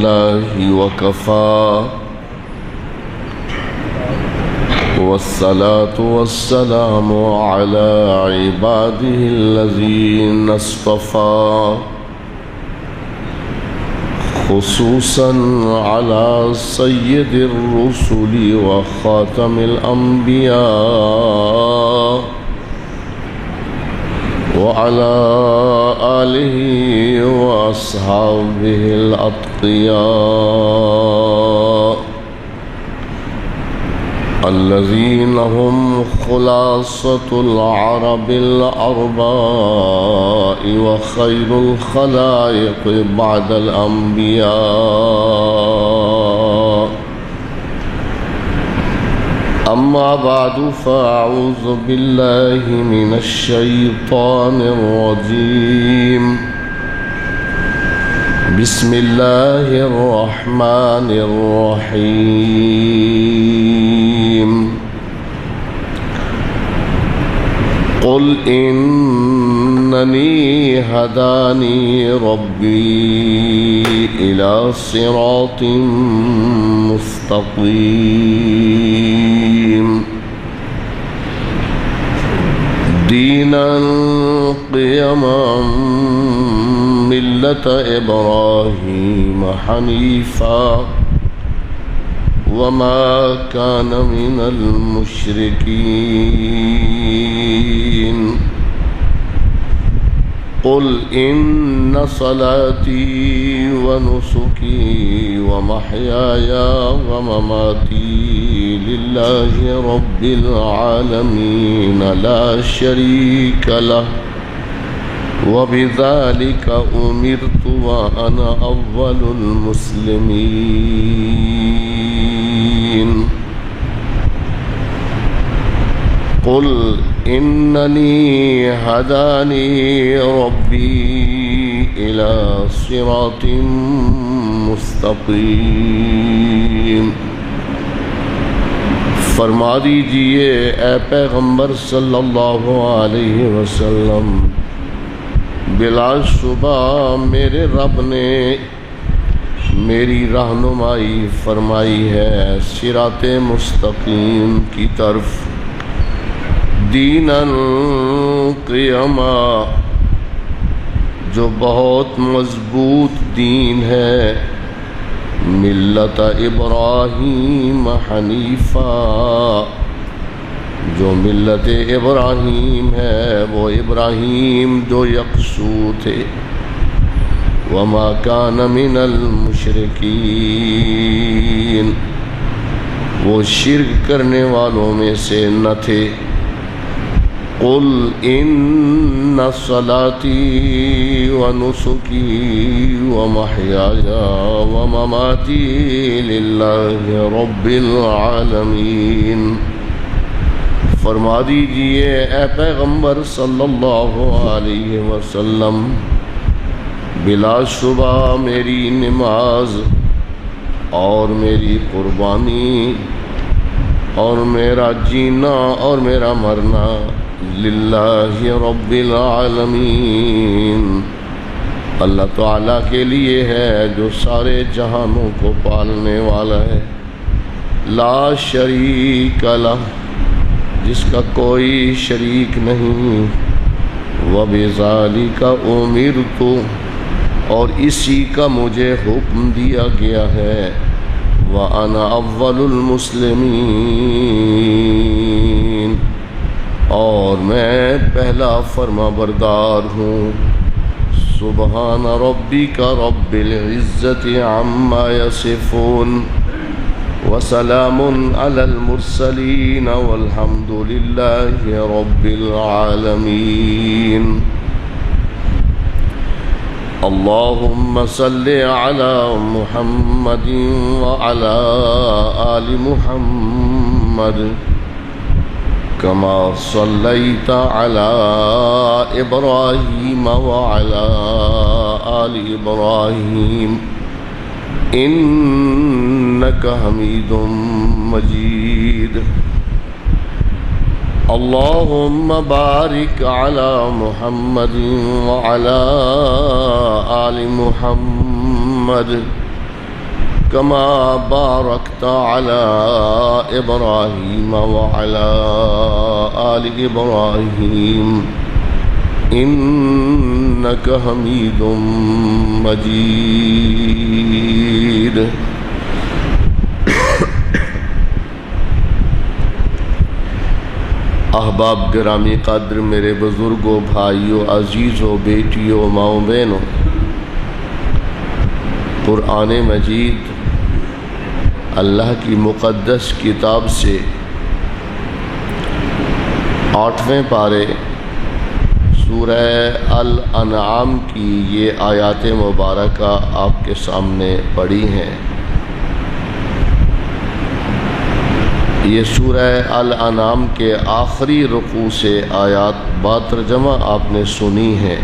الله وكفى والصلاة والسلام على عباده الذين اصطفى خصوصا على سيد الرسل وخاتم الأنبياء وعلى آله وأصحابه الأتقياء الذين هم خلاصة العرب الأرباء وخير الخلائق بعد الأنبياء. أما بعد فأعوذ بالله من الشيطان الرجيم. بسم الله الرحمن الرحيم. قل إنني هداني ربي إلى صراط مستقيم دينا قيما ملة إبراهيم حنيفا وما كان من المشركين. قل إن صلاتي ونسكي ومحياي ومماتي لله رب العالمين لا شريك له وبذلك أمرت وأنا أول المسلمين. قل إنني هداني ربي إلى صراط مستقيم. فرما دیجئے اے پیغمبر صلی اللہ علیہ وسلم، بلا شبہ میرے رب نے میری رہنمائی فرمائی ہے صراط مستقیم کی طرف، دیناً قیما، جو بہت مضبوط دین ہے، ملت ابراہیم حنیفہ، جو ملت ابراہیم ہے وہ ابراہیم جو یکسو تھے، وما کان من المشرکین، وہ شرک کرنے والوں میں سے نہ تھے۔ قل ان صلاتی ونسکی ومحیای ومماتی للہ رب العالمین۔ فرما دیجئے اے پیغمبر صلی اللہ علیہ وسلم، بلا شبہ میری نماز اور میری قربانی اور میرا جینا اور میرا مرنا للہ رب العالمین، اللہ تعالیٰ کے لیے ہے جو سارے جہانوں کو پالنے والا ہے، لا شریک لہ، جس کا کوئی شریک نہیں، وَبِذَالِكَ أُمِرْتُ، اور اسی کا مجھے حکم دیا گیا ہے، وَأَنَا أَوَّلُ الْمُسْلِمِينَ، اور میں پہلا فرما بردار ہوں۔ سبحان ربک رب العزت عما یصفون وسلام علی المرسلین والحمد للہ رب العالمین۔ اللہم صل علی محمد وعلی آل محمد كما صليت على إبراهيم وعلى آل إبراهيم إنك حميد مجيد۔ اللهم بارك على محمد وعلى آل محمد كما باركت على إبراهيم وعلى آل إبراهيم إنك حميد مجيد. احباب گرامی قدر، میرے بزرگوں، بھائیوں، عزیزوں، بیٹیوں، ماؤں بہنوں، قرآن مجید اللہ کی مقدس کتاب سے 8ویں پارے سورہ الانعام کی یہ آیات مبارکہ آپ کے سامنے پڑھی ہیں. یہ سورہ الانعام کے آخری رکوع سے آیات باترجمہ آپ نے سنی ہے.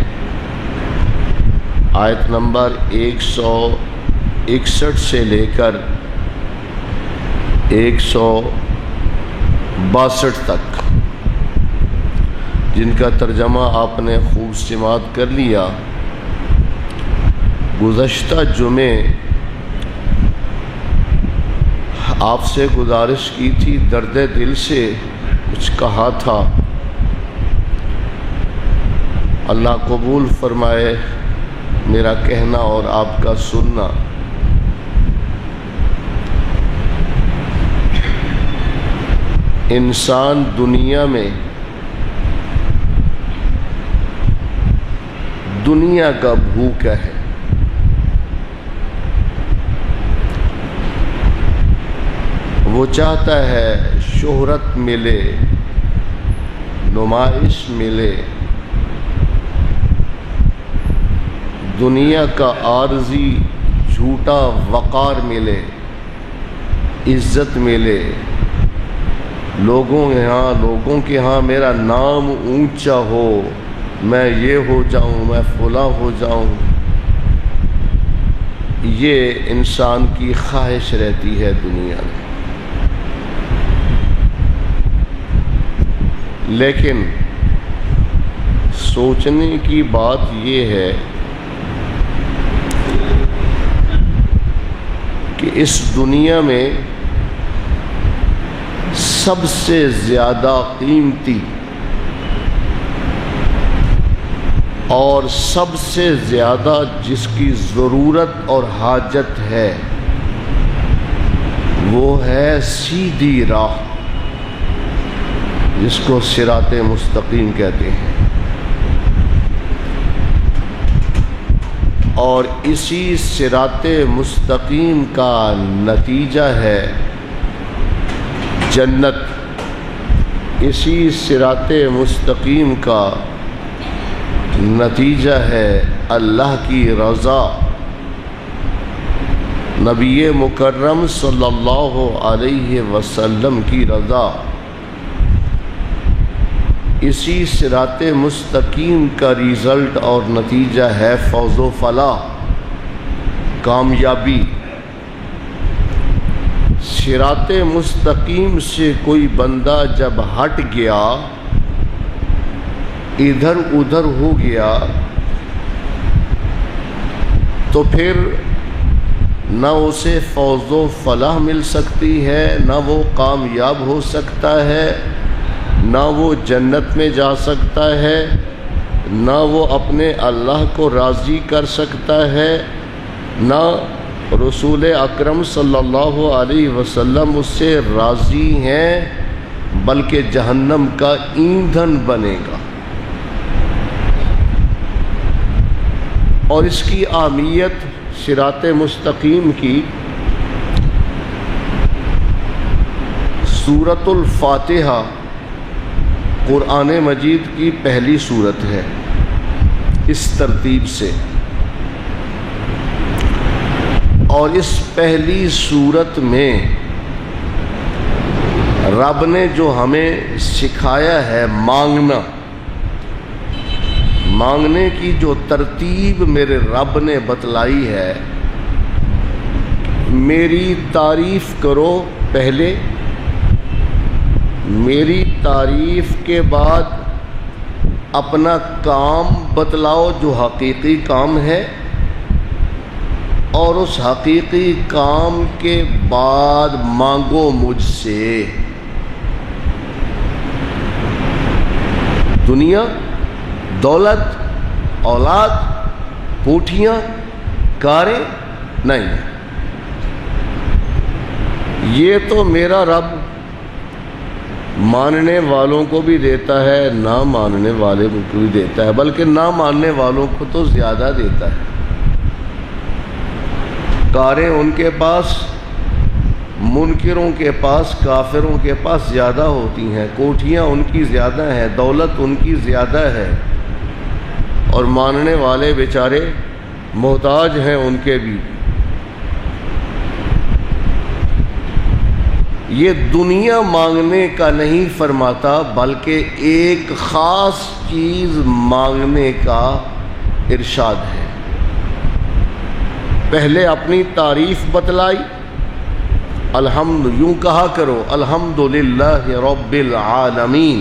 آیت نمبر 161 سے لے کر 162 تک، جن کا ترجمہ آپ نے خوب سماعت کر لیا. گزشتہ جمعے آپ سے گزارش کی تھی، درد دل سے کچھ کہا تھا. اللہ قبول فرمائے میرا کہنا اور آپ کا سننا. انسان دنیا میں دنیا کا بھوکا ہے. وہ چاہتا ہے شہرت ملے، نمائش ملے، دنیا کا عارضی جھوٹا وقار ملے، عزت ملے، لوگوں کے ہاں میرا نام اونچا ہو، میں یہ ہو جاؤں، میں فلاں ہو جاؤں. یہ انسان کی خواہش رہتی ہے دنیا میں. لیکن سوچنے کی بات یہ ہے کہ اس دنیا میں سب سے زیادہ قیمتی اور سب سے زیادہ جس کی ضرورت اور حاجت ہے وہ ہے سیدھی راہ، جس کو صراط مستقیم کہتے ہیں. اور اسی صراط مستقیم کا نتیجہ ہے جنت. اسی صراط مستقیم کا نتیجہ ہے اللہ کی رضا. نبی مکرم صلی اللہ علیہ وسلم کی رضا. اسی صراط مستقیم کا رزلٹ اور نتیجہ ہے فوز و فلاح، کامیابی. صراط مستقیم سے کوئی بندہ جب ہٹ گیا، ادھر ادھر ہو گیا، تو پھر نہ اسے فوز و فلاح مل سکتی ہے، نہ وہ کامیاب ہو سکتا ہے، نہ وہ جنت میں جا سکتا ہے، نہ وہ اپنے اللہ کو راضی کر سکتا ہے، نہ رسول اکرم صلی اللہ علیہ وسلم اس سے راضی ہیں، بلکہ جہنم کا ایندھن بنے گا. اور اس کی اہمیت صراط مستقیم کی سورۃ الفاتحہ قرآن مجید کی پہلی سورت ہے اس ترتیب سے. اور اس پہلی سورت میں رب نے جو ہمیں سکھایا ہے مانگنے کی جو ترتیب میرے رب نے بتلائی ہے، میری تعریف کرو پہلے، میری تعریف کے بعد اپنا کام بتلاؤ جو حقیقی کام ہے، اور اس حقیقی کام کے بعد مانگو مجھ سے۔ دنیا، دولت، اولاد، کوٹھیاں، کاریں نہیں، یہ تو میرا رب ماننے والوں کو بھی دیتا ہے، نہ ماننے والے کو بھی دیتا ہے، بلکہ نہ ماننے والوں کو تو زیادہ دیتا ہے۔ کاریں ان کے پاس، منکروں کے پاس، کافروں کے پاس زیادہ ہوتی ہیں، کوٹھیاں ان کی زیادہ ہیں، دولت ان کی زیادہ ہے، اور ماننے والے بیچارے محتاج ہیں ان کے بھی۔ یہ دنیا مانگنے کا نہیں فرماتا، بلکہ ایک خاص چیز مانگنے کا ارشاد ہے۔ پہلے اپنی تعریف بتلائی، الحمد، یوں کہا کرو، الحمدللہ رب العالمین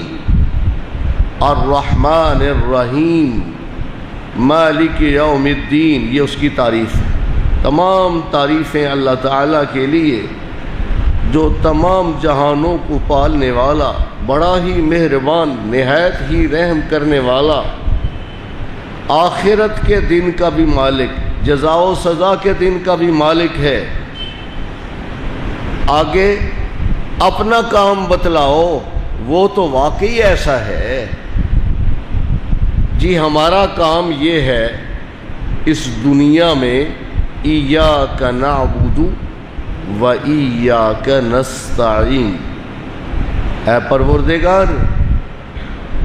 الرحمن الرحیم مالک یوم الدین، یہ اس کی تعریف ہے۔ تمام تعریفیں اللہ تعالیٰ کے لیے جو تمام جہانوں کو پالنے والا، بڑا ہی مہربان، نہایت ہی رحم کرنے والا، آخرت کے دن کا بھی مالک، جزا و سزا کے دن کا بھی مالک ہے۔ آگے اپنا کام بتلاؤ، وہ تو واقعی ایسا ہے۔ جی ہمارا کام یہ ہے اس دنیا میں، ایاک نعبد و ایاک نستعین، اے پروردگار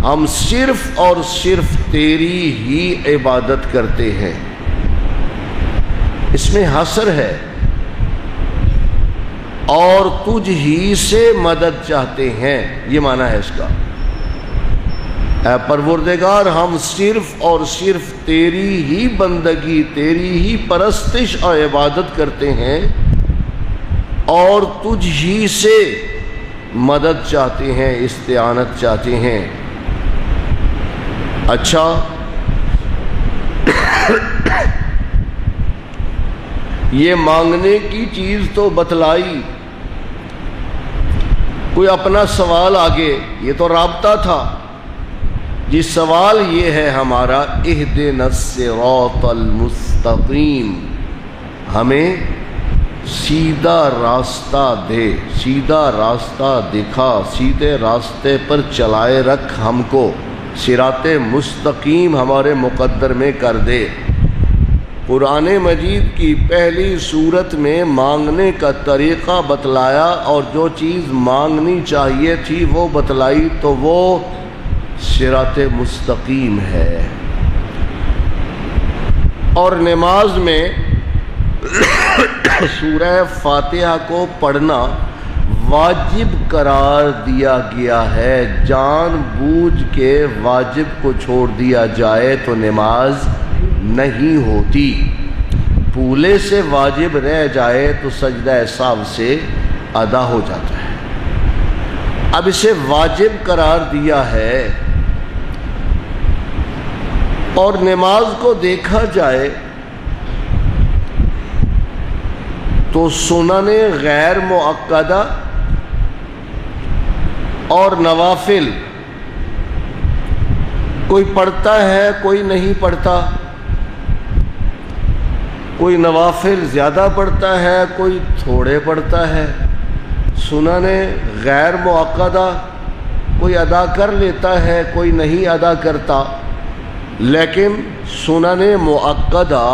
ہم صرف اور صرف تیری ہی عبادت کرتے ہیں۔ اس میں حصر ہے، اور تجھ ہی سے مدد چاہتے ہیں، یہ معنی ہے اس کا۔ اے پروردگار ہم صرف اور صرف تیری ہی بندگی، تیری ہی پرستش اور عبادت کرتے ہیں، اور تجھ ہی سے مدد چاہتے ہیں، استعانت چاہتے ہیں۔ اچھا، یہ مانگنے کی چیز تو بتلائی، کوئی اپنا سوال آگے، یہ تو رابطہ تھا۔ جی سوال یہ ہے ہمارا، اہدنا الصراط المستقیم، ہمیں سیدھا راستہ دے، سیدھا راستہ دکھا، سیدھے راستے پر چلائے رکھ ہم کو، صراط مستقیم ہمارے مقدر میں کر دے۔ قرآن مجید کی پہلی صورت میں مانگنے کا طریقہ بتلایا، اور جو چیز مانگنی چاہیے تھی وہ بتلائی، تو وہ صراط مستقیم ہے۔ اور نماز میں سورہ فاتحہ کو پڑھنا واجب قرار دیا گیا ہے۔ جان بوجھ کے واجب کو چھوڑ دیا جائے تو نماز نہیں ہوتی، بھولے سے واجب رہ جائے تو سجدہ سہو سے ادا ہو جاتا ہے۔ اب اسے واجب قرار دیا ہے، اور نماز کو دیکھا جائے تو سنن غیر مؤکدہ اور نوافل، کوئی پڑھتا ہے کوئی نہیں پڑھتا، کوئی نوافل زیادہ پڑھتا ہے کوئی تھوڑے پڑھتا ہے، سنن غیر مؤکدہ کوئی ادا کر لیتا ہے کوئی نہیں ادا کرتا، لیکن سنن مؤکدہ،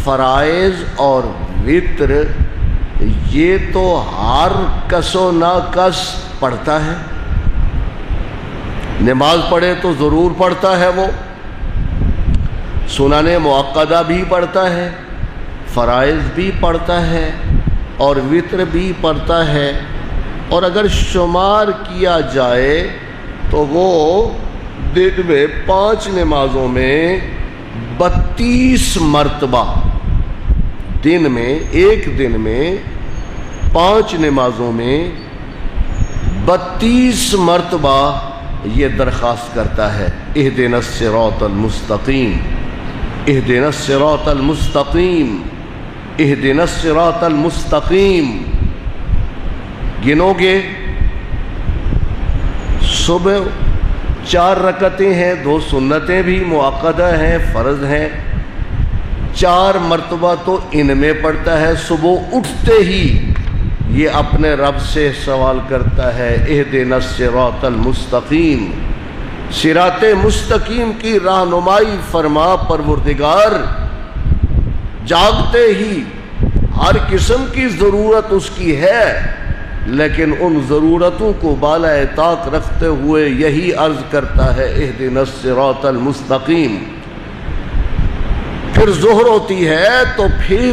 فرائض اور وتر، یہ تو ہر کس و ناکس پڑھتا ہے۔ نماز پڑھے تو ضرور پڑھتا ہے، وہ سنن مؤکدہ بھی پڑھتا ہے، فرائض بھی پڑھتا ہے، اور وتر بھی پڑھتا ہے، اور اگر شمار کیا جائے تو وہ دن میں 5 نمازوں میں 32 مرتبہ، دن میں ایک دن میں 5 نمازوں میں 32 مرتبہ یہ درخواست کرتا ہے، اہدنا الصراط المستقیم، اہدنا الصراط المستقیم۔ اہدنا الصراط المستقیم گنو گے؟ صبح 4 رکعتیں ہیں، 2 سنتیں بھی مؤکدہ ہیں، فرض ہیں، 4 مرتبہ تو ان میں پڑھتا ہے۔ صبح اٹھتے ہی یہ اپنے رب سے سوال کرتا ہے اہدنا الصراط المستقیم، صراط مستقیم کی رہنمائی فرما پروردگار۔ جاگتے ہی ہر قسم کی ضرورت اس کی ہے، لیکن ان ضرورتوں کو بالائے طاق رکھتے ہوئے یہی عرض کرتا ہے اہدنا الصراط المستقیم۔ پھر ظہر ہوتی ہے تو پھر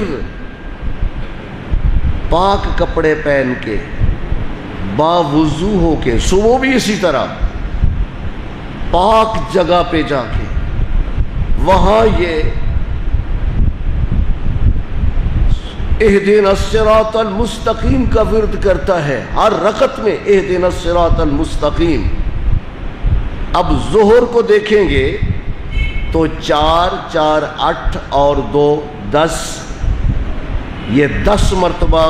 پاک کپڑے پہن کے باوضو ہو کے، صبح بھی اسی طرح پاک جگہ پہ جا کے وہاں یہ اہدنا الصراط المستقیم کا ورد کرتا ہے، ہر رکعت میں اہدنا الصراط المستقیم۔ اب ظہر کو دیکھیں گے تو 4 4 8 اور 2 10، یہ 10 مرتبہ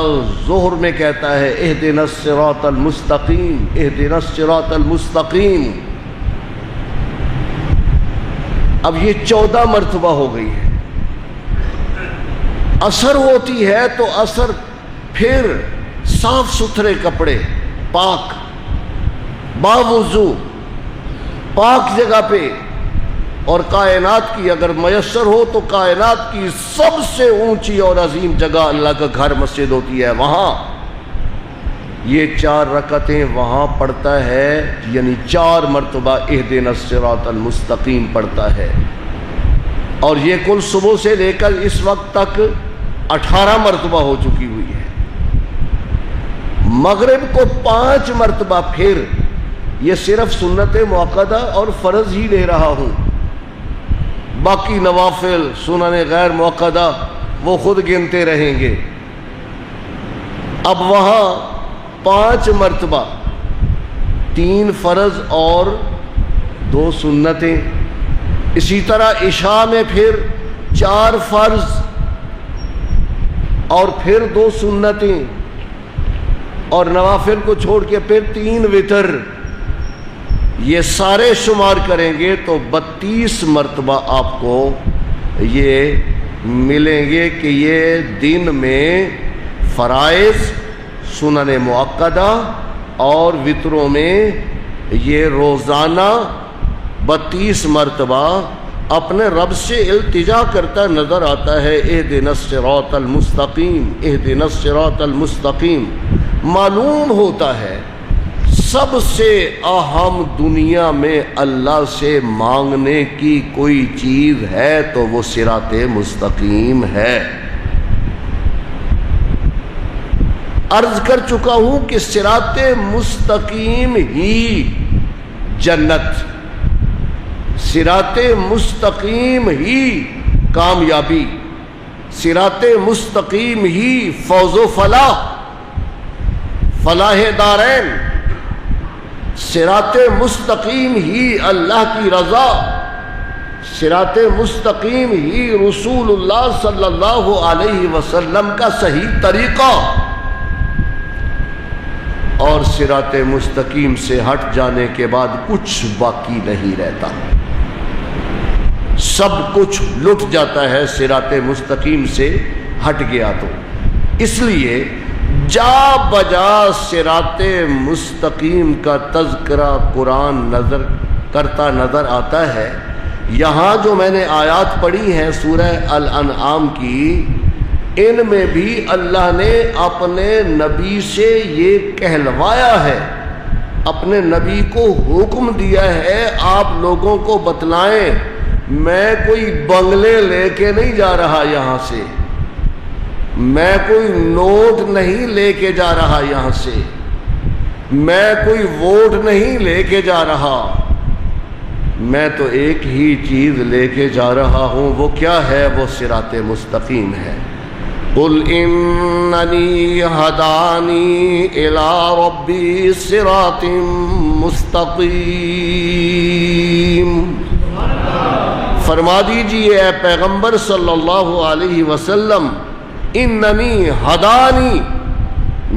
ظہر میں کہتا ہے اہدنا الصراط المستقیم، اہدنا الصراط المستقیم۔ اب یہ 14 مرتبہ ہو گئی ہے۔ عصر ہوتی ہے تو عصر پھر صاف ستھرے کپڑے، پاک باوضو، پاک جگہ پہ، اور کائنات کی اگر میسر ہو تو کائنات کی سب سے اونچی اور عظیم جگہ اللہ کا گھر مسجد ہوتی ہے، وہاں یہ 4 رکعتیں وہاں پڑھتا ہے، یعنی 4 مرتبہ اہدنا الصراط المستقیم پڑھتا ہے۔ اور یہ کل صبح سے لے کر اس وقت تک 18 مرتبہ ہو چکی ہوئی ہے۔ مغرب کو 5 مرتبہ، پھر یہ صرف سنت مؤکدہ اور فرض ہی لے رہا ہوں، باقی نوافل سنن غیر مؤکدہ وہ خود گنتے رہیں گے۔ اب وہاں 5 مرتبہ، 3 فرض اور 2 سنتیں، اسی طرح عشاء میں پھر 4 فرض اور پھر 2 سنتیں، اور نوافل کو چھوڑ کے پھر 3 وتر، یہ سارے شمار کریں گے تو 32 مرتبہ آپ کو یہ ملیں گے کہ یہ دن میں فرائض، سنن مؤکدہ اور وتروں میں یہ روزانہ 32 مرتبہ اپنے رب سے التجا کرتا نظر آتا ہے اہدنا الصراط المستقیم، اہدنا الصراط المستقیم۔ معلوم ہوتا ہے سب سے اہم دنیا میں اللہ سے مانگنے کی کوئی چیز ہے تو وہ صراط مستقیم ہے۔ عرض کر چکا ہوں کہ صراط مستقیم ہی جنت، صراط مستقیم ہی کامیابی، صراط مستقیم ہی فوز و فلاح، فلاح دارین، صراط مستقیم ہی اللہ کی رضا، صراط مستقیم ہی رسول اللہ صلی اللہ علیہ وسلم کا صحیح طریقہ، اور صراط مستقیم سے ہٹ جانے کے بعد کچھ باقی نہیں رہتا، سب کچھ لٹ جاتا ہے صراط مستقیم سے ہٹ گیا تو۔ اس لیے جا بجا صراط مستقیم کا تذکرہ قرآن کرتا نظر آتا ہے۔ یہاں جو میں نے آیات پڑھی ہیں سورہ الانعام کی، ان میں بھی اللہ نے اپنے نبی سے یہ کہلوایا ہے، اپنے نبی کو حکم دیا ہے آپ لوگوں کو بتلائیں، میں کوئی بنگلے لے کے نہیں جا رہا یہاں سے، میں کوئی نوٹ نہیں لے کے جا رہا یہاں سے، میں کوئی ووٹ نہیں لے کے جا رہا، میں تو ایک ہی چیز لے کے جا رہا ہوں، وہ کیا ہے؟ وہ صراط مستقیم ہے۔ قل اننی ہدانی الی ربی صراط مستقیم، فرما دیجئے اے پیغمبر صلی اللہ علیہ وسلم، اننی ہدانی،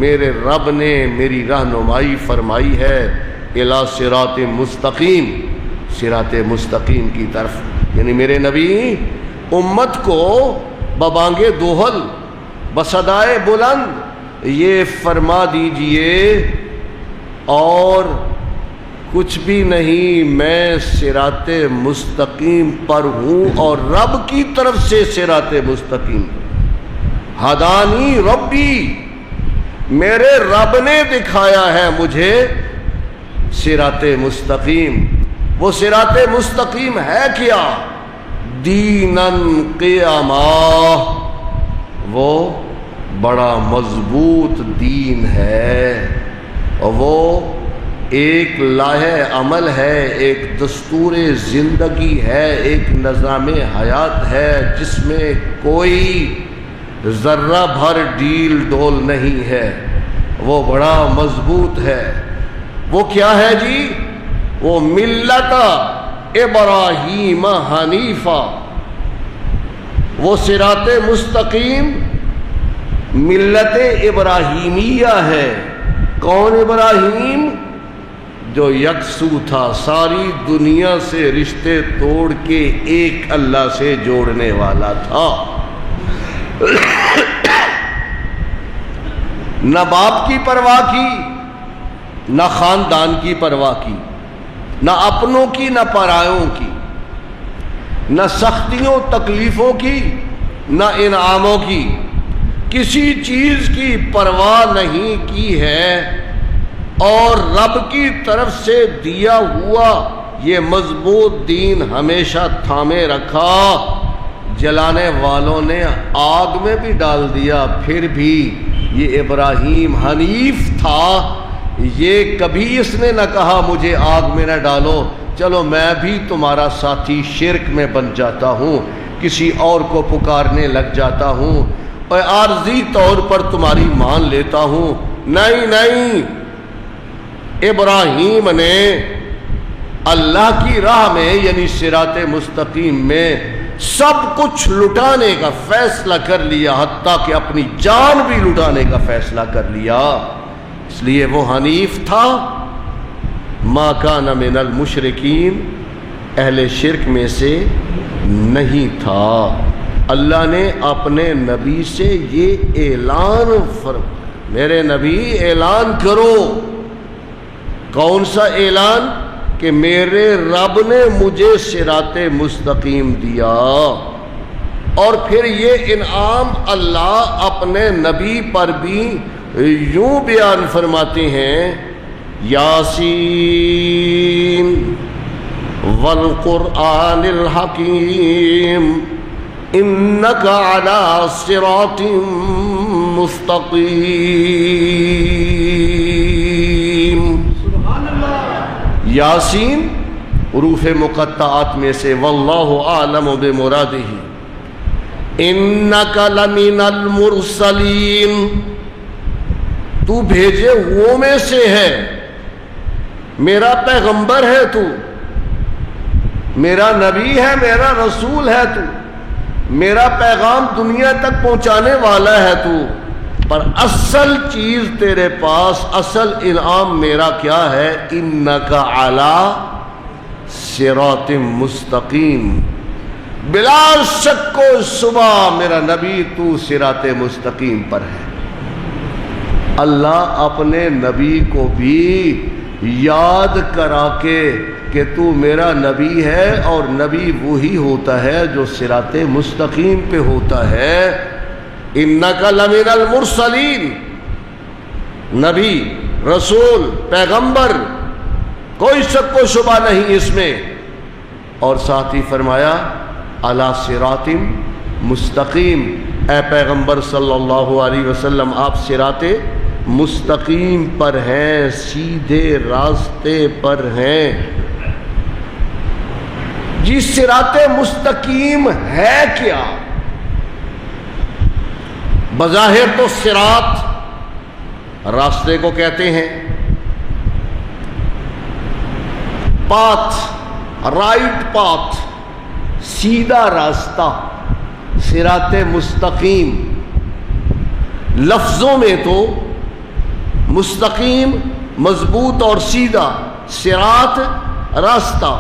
میرے رب نے میری رہنمائی فرمائی ہے، الی صراط مستقیم، صراط مستقیم کی طرف، یعنی میرے نبی امت کو ببانگ دوہل بصدائے بلند یہ فرما دیجئے اور کچھ بھی نہیں، میں صراط مستقیم پر ہوں اور رب کی طرف سے صراط مستقیم، ہدانی ربی، میرے رب نے دکھایا ہے مجھے صراط مستقیم۔ وہ صراط مستقیم ہے کیا؟ دیناً قیاما، وہ بڑا مضبوط دین ہے، اور وہ ایک لاہے عمل ہے، ایک دستور زندگی ہے، ایک نظام حیات ہے جس میں کوئی ذرہ بھر ڈیل ڈول نہیں ہے، وہ بڑا مضبوط ہے۔ وہ کیا ہے جی؟ وہ ملت ابراہیم حنیفہ، وہ صراط مستقیم ملت ابراہیمیہ ہے۔ کون ابراہیم؟ جو یکسو تھا، ساری دنیا سے رشتے توڑ کے ایک اللہ سے جوڑنے والا تھا، نہ باپ کی پرواہ کی، نہ خاندان کی پرواہ کی، نہ اپنوں کی نہ پرایوں کی، نہ سختیوں تکلیفوں کی نہ انعاموں کی، کسی چیز کی پرواہ نہیں کی ہے، اور رب کی طرف سے دیا ہوا یہ مضبوط دین ہمیشہ تھامے رکھا۔ جلانے والوں نے آگ میں بھی ڈال دیا، پھر بھی یہ ابراہیم حنیف تھا، یہ کبھی اس نے نہ کہا مجھے آگ میں نہ ڈالو، چلو میں بھی تمہارا ساتھی شرک میں بن جاتا ہوں، کسی اور کو پکارنے لگ جاتا ہوں اور عارضی طور پر تمہاری مان لیتا ہوں۔ نہیں نہیں، ابراہیم نے اللہ کی راہ میں یعنی صراط مستقیم میں سب کچھ لٹانے کا فیصلہ کر لیا، حتیٰ کہ اپنی جان بھی لٹانے کا فیصلہ کر لیا، اس لیے وہ حنیف تھا۔ ما کان من المشرکین، اہل شرک میں سے نہیں تھا۔ اللہ نے اپنے نبی سے یہ اعلان فرمایا، میرے نبی اعلان کرو۔ کون سا اعلان؟ کہ میرے رب نے مجھے صراط مستقیم دیا، اور پھر یہ انعام اللہ اپنے نبی پر بھی یوں بیان فرماتے ہیں، یاسین والقرآن الحکیم انک علی صراط مستقیم۔ یاسین حروف مقطعات میں سے، واللہ اعلم بمرادہ، انک لمن المرسلین، تو بھیجے ہوئوں میں سے ہے، میرا پیغمبر ہے تو، میرا نبی ہے، میرا رسول ہے تو، میرا پیغام دنیا تک پہنچانے والا ہے تو، پر اصل چیز تیرے پاس، اصل انعام میرا کیا ہے؟ انک علی صراط مستقیم، بلا شک و شبہ میرا نبی تو صراط مستقیم پر ہے۔ اللہ اپنے نبی کو بھی یاد کرا کے کہ تو میرا نبی ہے، اور نبی وہی ہوتا ہے جو صراط مستقیم پہ ہوتا ہے۔ انک لمن المرسلین، نبی، رسول، پیغمبر، کوئی شک و شبہ نہیں اس میں، اور ساتھ ہی فرمایا علی صراط مستقیم، اے پیغمبر صلی اللہ علیہ وسلم آپ صراط مستقیم پر ہیں، سیدھے راستے پر ہیں۔ جی صراط مستقیم ہے کیا؟ بظاہر تو صراط راستے کو کہتے ہیں، پاتھ، رائٹ پاتھ، سیدھا راستہ، صراط مستقیم لفظوں میں تو مستقیم مضبوط اور سیدھا، صراط راستہ،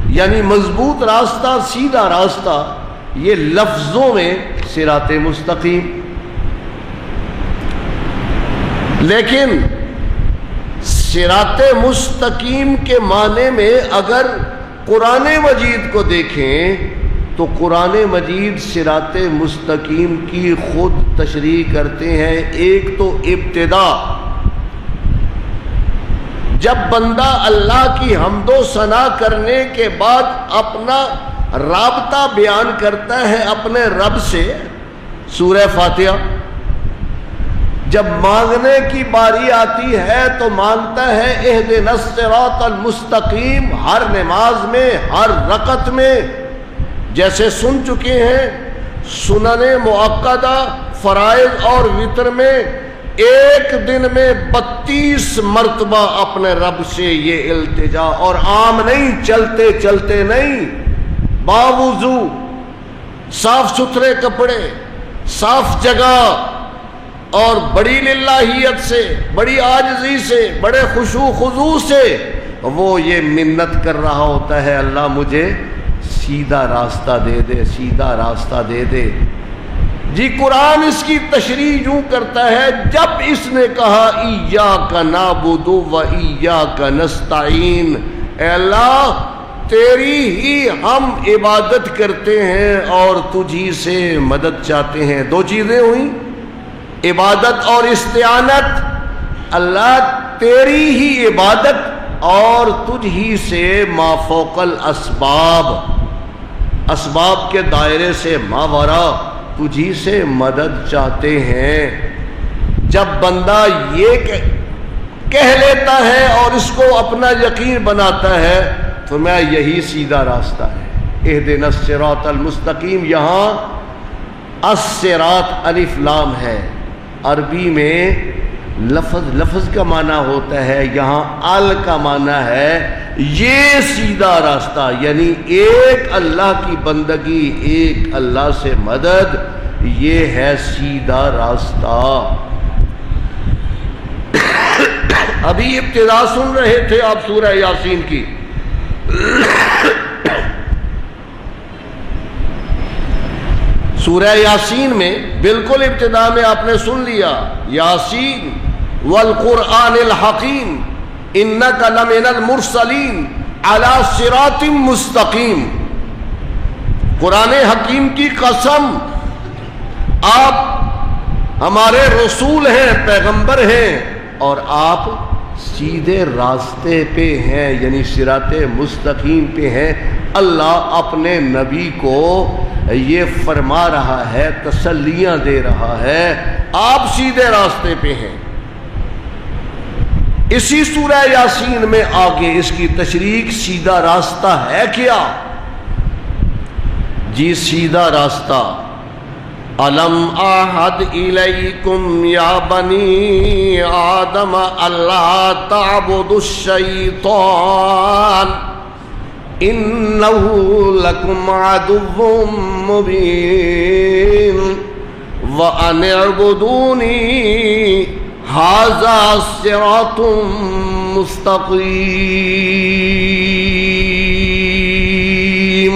یعنی مضبوط راستہ سیدھا راستہ، یہ لفظوں میں صراط مستقیم، لیکن صراط مستقیم کے معنی میں اگر قرآن مجید کو دیکھیں تو قرآن مجید صراط مستقیم کی خود تشریح کرتے ہیں۔ ایک تو ابتدا، جب بندہ اللہ کی حمد و ثنا کرنے کے بعد اپنا رابطہ بیان کرتا ہے اپنے رب سے، سورہ فاتحہ، جب مانگنے کی باری آتی ہے تو مانگتا ہے اہدنا الصراط المستقیم، ہر نماز میں، ہر رکعت میں، جیسے سن چکے ہیں سنن مؤکدہ فرائض اور وتر میں ایک دن میں 32 مرتبہ اپنے رب سے یہ التجا، اور عام نہیں، چلتے چلتے نہیں، باوضو، صاف ستھرے کپڑے، صاف جگہ، اور بڑی للہیت سے، بڑی عاجزی سے، بڑے خشوع خضوع سے وہ یہ منت کر رہا ہوتا ہے، اللہ مجھے سیدھا راستہ دے دے، سیدھا راستہ دے دے۔ جی قرآن اس کی تشریح یوں کرتا ہے، جب اس نے کہا ایاک نعبد و ایاک نستعین، اے اللہ تیری ہی ہم عبادت کرتے ہیں اور تجھی سے مدد چاہتے ہیں۔ دو چیزیں ہوئیں، عبادت اور استعانت، اللہ تیری ہی عبادت اور تجھ ہی سے ما فوق الاسباب، اسباب کے دائرے سے ماورا تجھی سے مدد چاہتے ہیں۔ جب بندہ یہ کہہ لیتا ہے اور اس کو اپنا یقین بناتا ہے تو میں یہی سیدھا راستہ ہے، اہدنا الصراط المستقیم۔ یہاں الصراط الف لام ہے، عربی میں لفظ کا معنی ہوتا ہے، یہاں ال کا معنی ہے یہ سیدھا راستہ، یعنی ایک اللہ کی بندگی، ایک اللہ سے مدد، یہ ہے سیدھا راستہ۔ ابھی ابتدا سن رہے تھے آپ سورہ یاسین کی، سورہ یاسین میں بالکل ابتدا میں آپ نے سن لیا، یاسین والقرآن الحکیم انک لمن المرسلین علی صراط مستقیم۔ قرآن حکیم کی قسم، آپ ہمارے رسول ہیں، پیغمبر ہیں، اور آپ سیدھے راستے پہ ہیں، یعنی صراط مستقیم پہ ہیں۔ اللہ اپنے نبی کو یہ فرما رہا ہے، تسلیاں دے رہا ہے، آپ سیدھے راستے پہ ہیں۔ اسی سورہ یاسین میں آگے اس کی تشریح، سیدھا راستہ ہے کیا؟ جی سیدھا راستہ، الم اعہد الیکم یا بنی آدم الا تعبدوا الشیطان انہ لکم عدو مبین وان اعبدونی ھذا صراط مستقیم۔